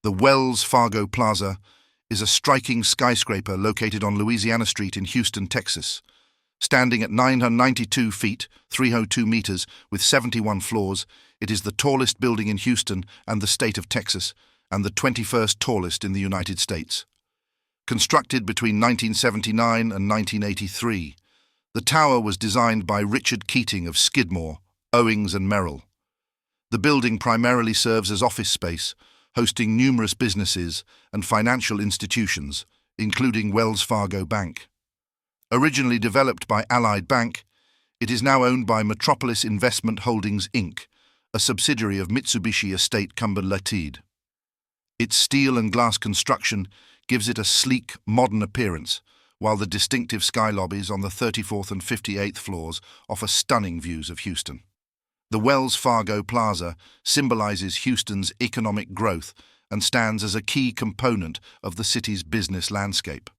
The Wells Fargo Plaza is a striking skyscraper located on Louisiana Street in Houston, Texas. Standing at 992 feet, 302 meters, with 71 floors, it is the tallest building in Houston and the state of Texas, and the 21st tallest in the United States. Constructed between 1979 and 1983, the tower was designed by Richard Keating of Skidmore, Owings and Merrill. The building primarily serves as office space, hosting numerous businesses and financial institutions, including Wells Fargo Bank. Originally developed by Allied Bank, it is now owned by Metropolis Investment Holdings, Inc., a subsidiary of Mitsubishi Estate Cumberland. Its steel and glass construction gives it a sleek, modern appearance, while the distinctive sky lobbies on the 34th and 58th floors offer stunning views of Houston. The Wells Fargo Plaza symbolizes Houston's economic growth and stands as a key component of the city's business landscape.